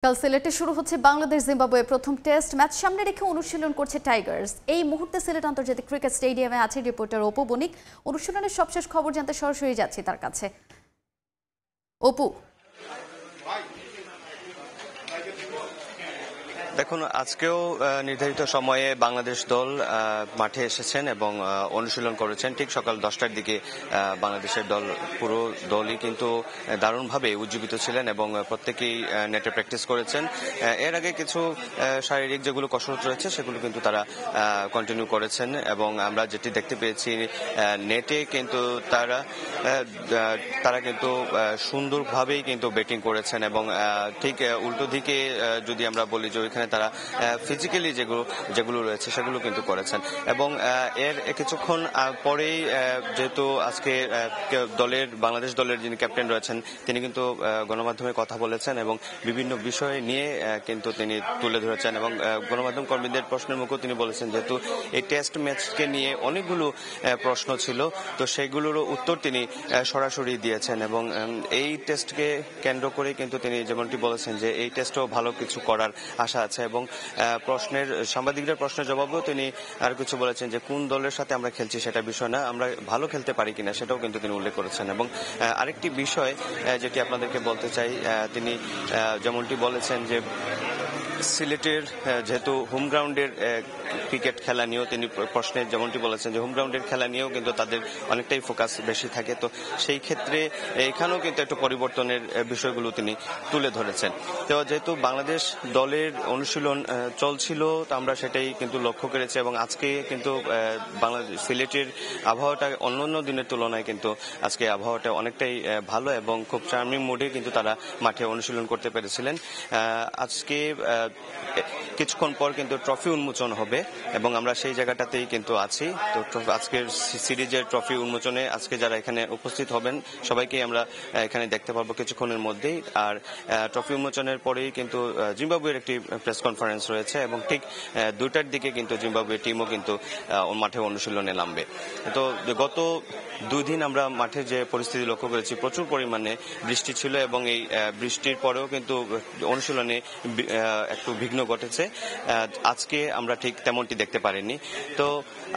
কাল সিলেটে শুরু হচ্ছে বাংলাদেশ জিম্বাবুয়ে প্রথম টেস্ট ম্যাচ সামনে রেখে অনুশীলন করছে টাইগার্স। এই মুহূর্তে সিলেট আন্তর্জাতিক ক্রিকেট স্টেডিয়ামে আছে রিপোর্টার অপু বণিক। অনুশীলনের সবশেষ খবর জানতে সরাসরি যাচ্ছি তার কাছে। অপু, দেখুন, আজকেও নির্ধারিত সময়ে বাংলাদেশ দল মাঠে এসেছেন এবং অনুশীলন করেছেন। ঠিক সকাল 10টার দিকে বাংলাদেশের দল পুরো দলই কিন্তু দারুণভাবে উজ্জীবিত ছিলেন এবং প্রত্যেকেই নেটে প্র্যাকটিস করেছেন। এর আগে কিছু শারীরিক যেগুলো কসরত রয়েছে সেগুলো কিন্তু তারা কন্টিনিউ করেছেন এবং আমরা যেটি দেখতে পেয়েছি নেটে কিন্তু তারা কিন্তু সুন্দরভাবেই কিন্তু ব্যাটিং করেছেন এবং ঠিক উল্টো দিকে যদি আমরা বলি যে ওইখানে তারা ফিজিক্যালি যেগুলো রয়েছে সেগুলো কিন্তু করেছেন এবং এর কিছুক্ষণ পরেই যেহেতু আজকে বাংলাদেশ দলের যিনি ক্যাপ্টেন রয়েছেন তিনি কিন্তু গণমাধ্যমে কথা বলেছেন এবং বিভিন্ন বিষয় নিয়ে কিন্তু তিনি তুলে ধরেছেন এবং গণমাধ্যম কর্মীদের প্রশ্নের মুখেও তিনি বলেছেন যেহেতু এই টেস্ট ম্যাচকে নিয়ে অনেকগুলো প্রশ্ন ছিল, তো সেগুলোরও উত্তর তিনি সরাসরি দিয়েছেন এবং এই টেস্টকে কেন্দ্র করে কিন্তু তিনি যেমনটি বলেছেন যে এই টেস্টও ভালো কিছু করার আশা আছে এবং সাংবাদিকদের প্রশ্নের জবাবেও তিনি আর কিছু বলেছেন যে কোন দলের সাথে আমরা খেলছি সেটা বিষয় না, আমরা ভালো খেলতে পারি কিনা সেটাও কিন্তু তিনি উল্লেখ করেছেন এবং আরেকটি বিষয় যেটি আপনাদেরকে বলতে চাই, তিনি যেমনটি বলেছেন যে সিলেটের যেহেতু হোম গ্রাউন্ডের ক্রিকেট খেলা নিয়েও তিনি প্রশ্নে যেমনটি বলেছেন যে হোম গ্রাউন্ডের খেলা নিয়েও কিন্তু তাদের অনেকটাই ফোকাস বেশি থাকে, তো সেই ক্ষেত্রে এখানেও কিন্তু একটু পরিবর্তনের বিষয়গুলো তিনি তুলে ধরেছেন। তো যেহেতু বাংলাদেশ দলের অনুশীলন চলছিল তো আমরা সেটাই কিন্তু লক্ষ্য করেছি এবং আজকে কিন্তু বাংলাদেশ সিলেটের আবহাওয়াটা অন্যান্য দিনের তুলনায় কিন্তু আজকে আবহাওয়াটা অনেকটাই ভালো এবং খুব চার্মিং মোডে কিন্তু তারা মাঠে অনুশীলন করতে পেরেছিলেন। আজকে কিছুক্ষণ পর কিন্তু ট্রফি উন্মোচন হবে এবং আমরা সেই জায়গাটাতেই কিন্তু আছি। তো আজকের সিরিজের ট্রফি উন্মোচনে আজকে যারা এখানে উপস্থিত হবেন সবাইকেই আমরা এখানে দেখতে পারবো কিছুক্ষণের মধ্যেই। আর ট্রফি উন্মোচনের পরেই কিন্তু জিম্বাবুয়ের একটি প্রেস কনফারেন্স রয়েছে এবং ঠিক 2টার দিকে কিন্তু জিম্বাবুয়ের টিমও কিন্তু মাঠে অনুশীলনে নামবে। তো গত 2 দিন আমরা মাঠে যে পরিস্থিতি লক্ষ্য করেছি প্রচুর পরিমাণে বৃষ্টি ছিল এবং এই বৃষ্টির পরেও কিন্তু অনুশীলনে একটু বিঘ্ন ঘটেছে। আজকে আমরা ঠিক তেমনটি দেখতে পারিনি। তো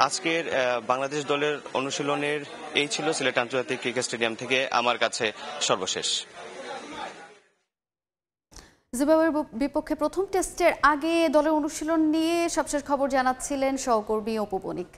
আজকের বাংলাদেশ দলের অনুশীলনের এই ছিল সিলেট আন্তর্জাতিক ক্রিকেট স্টেডিয়াম থেকে আমার কাছে সর্বশেষ। জিম্বাবুয়ের বিপক্ষে প্রথম টেস্টের আগে দলের অনুশীলন নিয়ে সবশেষ খবর জানাচ্ছিলেন সহকর্মী অপু বণিক।